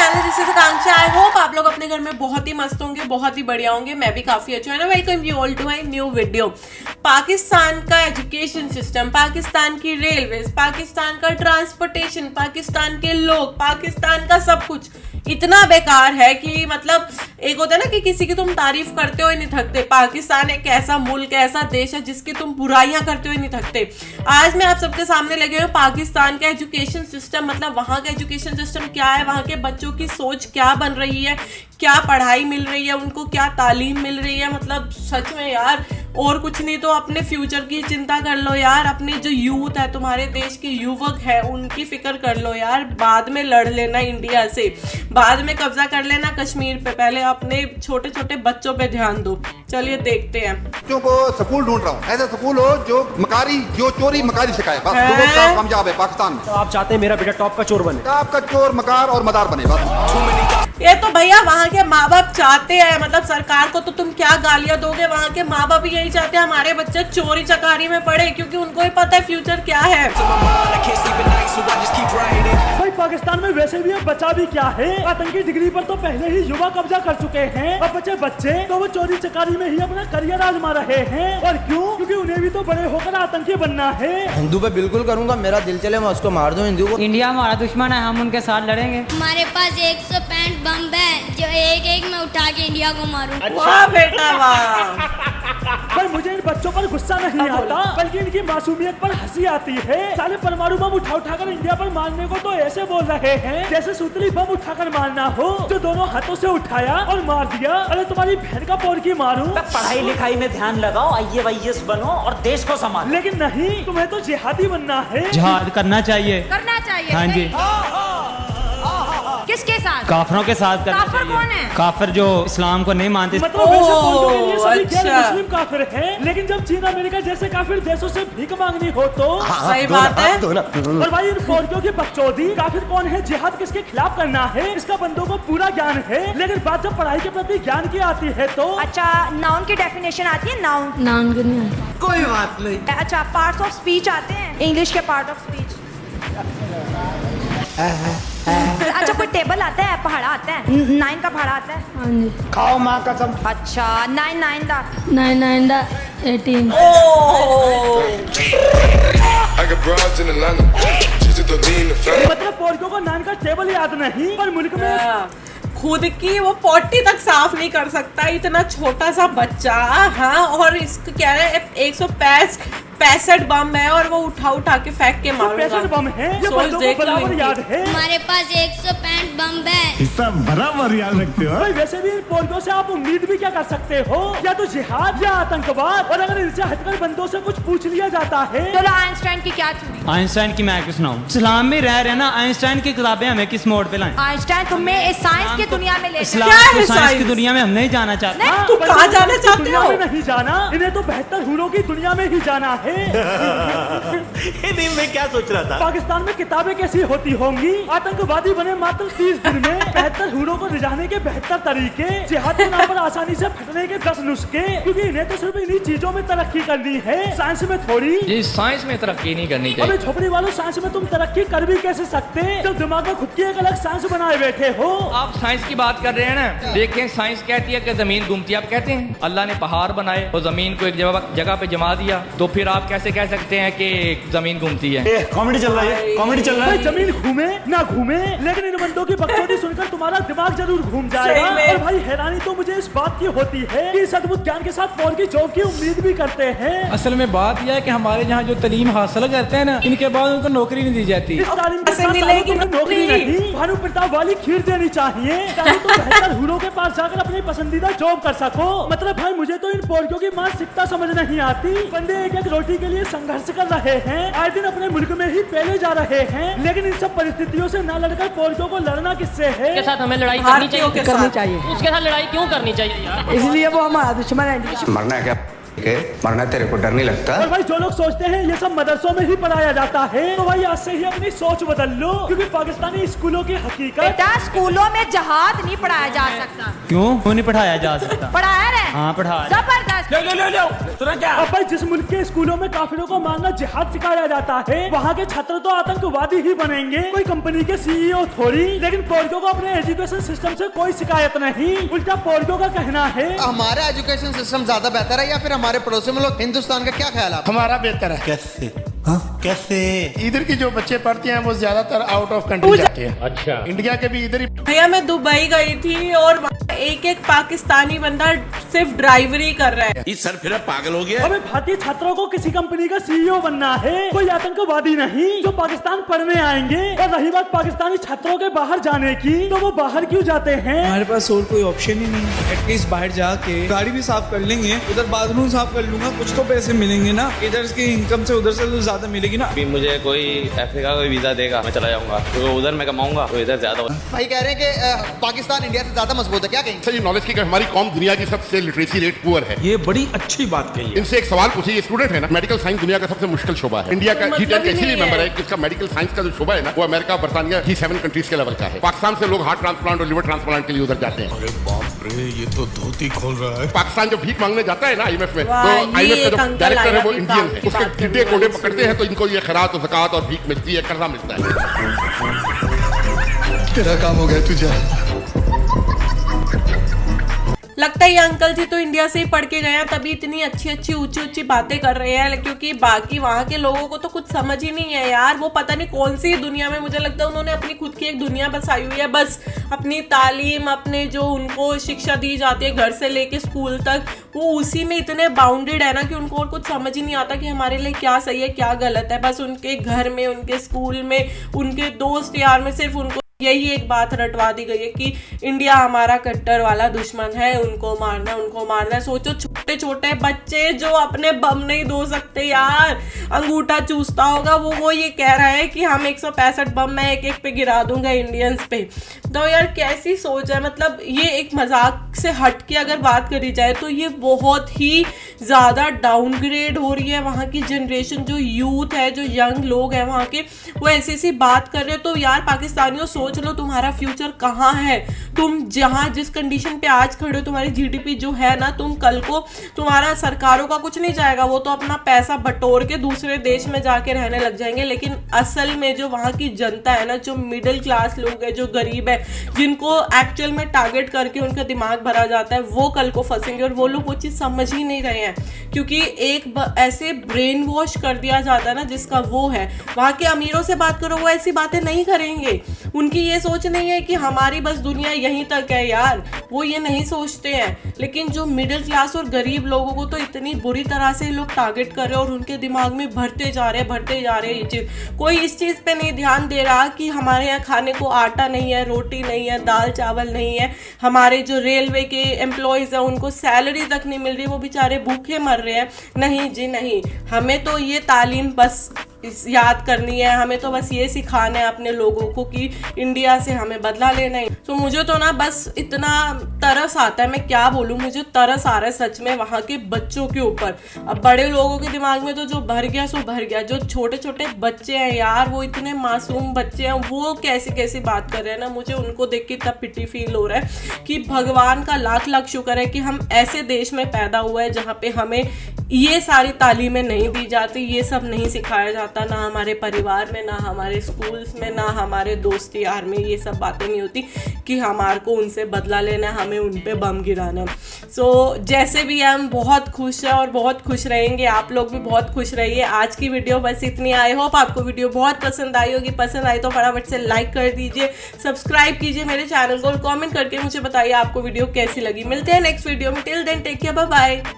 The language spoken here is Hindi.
Channel this is Akanksha. I hope आप लोग अपने घर में बहुत ही मस्त होंगे, बहुत ही बढ़िया होंगे। मैं भी काफी अच्छी हूँ। Welcome you all to my new video. Pakistan का एजुकेशन सिस्टम, पाकिस्तान की रेलवेज, पाकिस्तान का ट्रांसपोर्टेशन, पाकिस्तान के लोग, पाकिस्तान का सब कुछ इतना बेकार है कि मतलब एक होता है ना कि किसी की तुम तारीफ करते हुए नहीं थकते। पाकिस्तान एक ऐसा मुल्क, ऐसा देश है जिसकी तुम बुराइयां करते हुए नहीं थकते। आज मैं आप सबके सामने लगे हूँ पाकिस्तान का एजुकेशन सिस्टम, मतलब वहाँ का एजुकेशन सिस्टम क्या है, वहाँ के बच्चों की सोच क्या बन रही है, क्या पढ़ाई मिल रही है उनको, क्या तालीम मिल रही है। मतलब सच में यार, और कुछ नहीं तो अपने फ्यूचर की चिंता कर लो यार। अपने जो यूथ है, तुम्हारे देश के युवक है, उनकी फिक्र कर लो यार। बाद में लड़ लेना इंडिया से, बाद में कब्जा कर लेना कश्मीर पे, पहले अपने छोटे छोटे बच्चों पे ध्यान दो। चलिए देखते हैं। बच्चों को स्कूल ढूंढ रहा हूँ, ऐसा स्कूल हो जो मकारी, जो चोरी मकारी सिखाए। बस दो काम कामयाब है पाकिस्तान में। तो आप चाहते हैं मेरा बेटा टॉप का चोर बने? टॉप का चोर, मकार और मदार बने बस। ये तो भैया वहाँ के माँ बाप चाहते हैं, मतलब सरकार को तो तुम क्या गालियां दोगे। वहाँ के माँ बाप यही चाहते हैं हमारे बच्चे चोरी चकारी में पढ़े, क्योंकि उनको ही पता है फ्यूचर क्या है। भाई पाकिस्तान में वैसे भी अब बचा भी क्या है, आतंकी डिग्री पर तो पहले ही युवा कब्जा कर चुके हैं। अब बच्चे तो वो चोरी चकारी में ही अपना करियर आजमा रहे हैं। और क्यों? क्योंकि उन्हें भी तो बड़े होकर आतंकी बनना है। हिंदू पे बिल्कुल करूंगा, मेरा दिल चले मैं उसको मार दूं हिंदू को। इंडिया हमारा दुश्मन है, हम उनके साथ लड़ेंगे। हमारे पास 165 बम है जो एक मैं उठा के इंडिया को मारूं। वाह बेटा वाह। पर मुझे इन बच्चों पर गुस्सा नहीं आता, बल्कि इनकी मासूमियत पर हंसी आती है। साले परमाणु बम उठाकर इंडिया पर मारने को तो ऐसे बोल रहे हैं जैसे सूतली बम उठाकर मारना हो, जो दोनों हाथों से उठाया और मार दिया। अरे तुम्हारी बहन का पोर की मारूं। पढ़ाई लिखाई में ध्यान लगाओ, IAS बनो और देश को संभालो। लेकिन नहीं, तुम्हें तो जिहादी बनना है। जिहाद करना चाहिए। हाँ जी। किसके साथ? काफिरों के साथ करना काफिर चाहिए। कौन है? काफिर जो इस्लाम को नहीं मानते। मतलब वैसे मुल्कों के लिए सभी गैर अच्छा। मुस्लिम काफिर हैं, लेकिन जब चीन अमेरिका जैसे काफिर देशों से भीख मांगनी हो तो सही बात है। और भाई इन फोरकियों की बकचोदी। काफिर कौन है, जिहाद किसके खिलाफ करना है, इसका बंदों को पूरा ज्ञान है। लेकिन बात जब पढ़ाई के प्रति ज्ञान की आती है तो अच्छा, नाउन की डेफिनेशन आती है? नाउन नाम नहीं कोई बात नहीं। अच्छा, पार्ट्स ऑफ स्पीच आते हैं? इंग्लिश के पार्ट ऑफ स्पीच। अच्छा, कोई टेबल आता है, पहाड़ा आता है? 9 का पहाड़ा आता है? हाँ जी। खाओ माँ कसम। अच्छा, 9 दा 9 18। मतलब पोरकियों को नान का टेबल याद नहीं, पर मुल्क में खुद की वो पोटी तक साफ नहीं कर सकता, इतना छोटा सा बच्चा। हाँ, और इसको क्या है 165 बम है और वो उठा के फेंक के मारूंगा। 65 बम है, ये सोच बंदों को देख लो बराबर इनकी। याद है। हमारे पास 165 बम है। सब बराबर याद रखते हो। भाई वैसे भी इन पोरकियों से आप उम्मीद भी क्या कर सकते हो, या तो जिहाद या आतंकवाद। और अगर इनसे हटकर बंदों से कुछ पूछ लिया जाता है। चलो, आइंस्टाइन की क्या थ्योरी? आइंस्टाइन की मैं क्यों सुनाऊं? इस्लाम में रह रहे ना, आइंस्टाइन की किताबें हमें किस मोड़ पे लाएं? आइंस्टाइन तुम्हें इस साइंस की दुनिया में ले इस्लाम क्या है तो साइंस की साइंस? दुनिया में हम नहीं जाना चाहते। नहीं, तुम कहाँ जाना चाहते दुनिया हो? में नहीं जाना, इन्हें तो बेहतर हूरों की दुनिया में ही जाना है। नहीं, मैं क्या सोच रहा था, पाकिस्तान में किताबें कैसी होती होंगी? आतंकवादी बने मात्र 30 दिन में, बेहतर हूरों को रिझाने के बेहतर तरीके, जिहाद के नाम पर आसानी से फटने के 10 नुस्खे। क्योंकि इन्हें तो सिर्फ इन्हीं चीजों में तरक्की करनी है, साइंस में थोड़ी। ये साइंस में तरक्की नहीं करनी चाहिए। अबे झोपड़ी वालों, साइंस में तुम तरक्की कर भी कैसे सकते जब दिमाग में खुद की एक अलग साइंस बनाए बैठे हो। आप साइंस की बात कर रहे हैं ना, देखें साइंस कहती है कि जमीन घूमती है। आप कहते हैं अल्लाह ने पहाड़ बनाए और जमीन को एक जगह पे जमा दिया, तो फिर आप कैसे कह सकते हैं कि जमीन घूमती है? कॉमेडी चल रहा है, कॉमेडी चल रहा भाई है। जमीन घूमे ना घूमे, लेकिन इन बंदों की बकचोदी सुनकर तुम्हारा दिमाग जरूर घूम जाएगा। सही में। और भाई हैरानी तो मुझे इस बात की होती है कि इस अद्भुत ज्ञान के साथ फौज की जॉब की उम्मीद भी करते हैं। असल में बात यह है कि हमारे यहाँ जो तालीम हासिल करते हैं ना, इनके बाद उनको नौकरी नहीं दी जाती। इस तालीम के ऐसे साथ मिलेगी तुम्हें नौकरी नौकरी। नहीं, भानु प्रताप वाली खीर देनी चाहिए ताकि तुम बेहतर हूरों के पास जाकर अपनी पसंदीदा जॉब कर सको। मतलब भाई मुझे तो इन पोरकियों की मानसिकता समझ नहीं आती। बंदे एक रोटी के लिए संघर्ष कर रहे हैं, आए दिन अपने मुल्क में ही पहले जा रहे हैं। लेकिन इन सब परिस्थितियों से न लड़कर पोरकियों को लड़ना किससे है? के साथ हमें लड़ाई भारतीयों के साथ। उसके साथ लड़ाई क्यों करनी चाहिए यार? इसलिए वो हमारा दुश्मन है। मरना है क्या? मरना तेरे को डर नहीं लगता? और भाई जो लोग सोचते हैं ये सब मदरसों में ही पढ़ाया जाता है, तो भाई आज से ही अपनी सोच बदल लो, क्योंकि पाकिस्तानी स्कूलों की हकीकत। बेटा स्कूलों में जहाद नहीं पढ़ाया जा सकता। क्यों नहीं पढ़ाया जा सकता? पढ़ाया रहे। हाँ पढ़ाया। जबरदस्त। अब भाई जिस मुल्क के स्कूलों में काफिरों को मारना जिहाद सिखाया जाता है, वहाँ के छात्र तो आतंकवादी ही बनेंगे, कोई कंपनी के CEO थोड़ी। लेकिन पोर्को को अपने एजुकेशन सिस्टम से कोई शिकायत नहीं, उल्टा पोर्को का कहना है हमारा एजुकेशन सिस्टम ज्यादा बेहतर है या फिर हमारे पड़ोसी मुल्क हिंदुस्तान का? क्या ख्याल है? हमारा बेहतर है। कैसे? कैसे? इधर की जो बच्चे पढ़ते हैं वो ज्यादातर आउट ऑफ कंट्री जाते हैं। अच्छा, इंडिया के भी इधर ही। भैया मैं दुबई गई थी और एक एक पाकिस्तानी बंदा सिर्फ ड्राइवरी कर रहा है। सर फिर पागल हो गया। हमें भारतीय छात्रों को किसी कंपनी का CEO बनना है, कोई आतंकवादी नहीं जो पाकिस्तान पढ़ने आएंगे। और रही बात पाकिस्तानी छात्रों के बाहर जाने की, तो वो बाहर क्यों जाते हैं? हमारे पास और कोई ऑप्शन ही नहीं है। एटलीस्ट बाहर जाके गाड़ी भी साफ कर लेंगे, उधर बाथरूम साफ कर लूंगा, कुछ तो पैसे मिलेंगे ना। इधर की इनकम से उधर से तो ज्यादा मिलेगी ना। मुझे कोई अफ्रीका का वीजा देगा मैं चला जाऊंगा, तो उधर मैं कमाऊंगा तो इधर ज्यादा। भाई कह रहे हैं कि पाकिस्तान इंडिया से ज्यादा मजबूत है, क्या कहेंगे? सर ये नॉलेज की हमारी कौम दुनिया की सबसे लिटरेसी रेट पुअर है। ये बड़ी अच्छी बात कही है। इनसे एक सवाल पूछिए, ये स्टूडेंट है ना, मेडिकल साइंस दुनिया का सबसे मुश्किल शोबा है। इंडिया का G10 का इसीलिए मेंबर है कि इसका मेडिकल साइंस का जो शोबा है ना, वो अमेरिका, बर्तानिया, G7 कंट्रीज के लेवल का है। पाकिस्तान से लोग हार्ट ट्रांसप्लांट और लिवर ट्रांसप्लांट के लिए उधर जाते हैं। अरे बाप रे, ये तो धोती खोल रहा है। पाकिस्तान जो भीख मांगने जाता है ना IMF में, वाह, तो ये IMF का एक जो डायरेक्टर है वो अंकल इंडियन आया है। भी उसके बात टिड्डे करने कोडे वाले पकड़ते हैं तो इनको ये खैरात और ज़कात और भीख मिलती है, कर्जा मिलता है। तेरा काम हो गया तुझे। लगता है ये अंकल जी तो इंडिया से ही पढ़ के गए हैं, तभी इतनी अच्छी अच्छी ऊंची ऊंची बातें कर रहे हैं, क्योंकि बाकी वहाँ के लोगों को तो कुछ समझ ही नहीं है यार। वो पता नहीं कौन सी दुनिया में, मुझे लगता है उन्होंने अपनी खुद की एक दुनिया बसाई हुई है। बस अपनी तालीम, अपने जो उनको शिक्षा दी जाती है घर से लेके स्कूल तक, वो उसी में इतने बाउंडेड है ना कि उनको और कुछ समझ ही नहीं आता कि हमारे लिए क्या सही है क्या गलत है। बस उनके घर में, उनके स्कूल में, उनके दोस्त यार में सिर्फ उनको यही एक बात रटवा दी गई है कि इंडिया हमारा कट्टर वाला दुश्मन है, उनको मारना उनको मारना। सोचो छोटे छोटे बच्चे जो अपने बम नहीं धो सकते यार, अंगूठा चूसता होगा, वो ये कह रहा है कि हम 165 बम मैं एक एक पे गिरा दूंगा इंडियंस पे। तो यार कैसी सोच है, मतलब ये एक मजाक से हट के अगर बात करी जाए तो ये बहुत ही ज़्यादा डाउनग्रेड हो रही है। वहाँ की जनरेशन जो यूथ है, जो यंग लोग हैं वहाँ के, वो ऐसी ऐसी बात कर रहे हो। तो यार पाकिस्तानियों सोच लो तुम्हारा फ्यूचर कहाँ है। तुम जहाँ जिस कंडीशन पे आज खड़े हो, तुम्हारी GDP जो है ना, तुम कल को तुम्हारा सरकारों का कुछ नहीं जाएगा, वो तो अपना पैसा बटोर के दूसरे देश में जाके रहने लग जाएंगे। लेकिन असल में जो वहाँ की जनता है ना, जो मिडिल क्लास लोग हैं, जो गरीब है, जिनको एक्चुअल में टारगेट करके उनका दिमाग भरा जाता है, वो कल को फंसेंगे। और वो लोग वो चीज़ समझ ही नहीं रहे हैं, क्योंकि एक ऐसे ब्रेन वॉश कर दिया जाता है ना जिसका वो है। वहाँ के अमीरों से बात करो, वो ऐसी बातें नहीं करेंगे। उनकी ये सोच नहीं है कि हमारी बस दुनिया यहीं तक है यार, वो ये नहीं सोचते हैं। लेकिन जो मिडिल क्लास और गरीब लोगों को तो इतनी बुरी तरह से लोग टारगेट कर रहे हैं और उनके दिमाग में भरते जा रहे हैं ये चीज़। कोई इस चीज़ पे नहीं ध्यान दे रहा कि हमारे यहाँ खाने को आटा नहीं है, रोटी नहीं है, दाल चावल नहीं है। हमारे जो रेलवे के एम्प्लॉयज़ हैं उनको सैलरी तक नहीं मिल रही, वो बेचारे भूखे मर रहे हैं। नहीं जी नहीं, हमें तो ये तालीम बस याद करनी है, हमें तो बस ये सिखाना है अपने लोगों को कि इंडिया से हमें बदला लेना है। तो मुझे तो ना बस इतना तरस आता है, मैं क्या बोलूँ, मुझे तरस आ रहा है सच में वहाँ के बच्चों के ऊपर। अब बड़े लोगों के दिमाग में तो जो भर गया सो भर गया, जो छोटे छोटे बच्चे हैं यार, वो इतने मासूम बच्चे हैं, वो कैसी कैसी बात कर रहे हैं ना, मुझे उनको देख के इतना पिटी फील हो रहा है कि भगवान का लाख लाख शुक्र है कि हम ऐसे देश में पैदा हुआ है जहाँ पे हमें ये सारी तालीमें नहीं दी जाती, ये सब नहीं सिखाया जाता, ना हमारे परिवार में, ना हमारे स्कूल्स में, ना हमारे दोस्त यार में ये सब बातें नहीं होती कि हमारे को उनसे बदला लेना है, हमें उन पे बम गिराना है। सो जैसे भी हम बहुत खुश हैं और बहुत खुश रहेंगे, आप लोग भी बहुत खुश रहिए। आज की वीडियो बस इतनी। आई होप आपको वीडियो बहुत पसंद आई होगी। पसंद आई तो फटाफट से लाइक कर दीजिए, सब्सक्राइब कीजिए मेरे चैनल को और कमेंट करके मुझे बताइए आपको वीडियो कैसी लगी। मिलते हैं नेक्स्ट वीडियो में, till then take care, bye bye.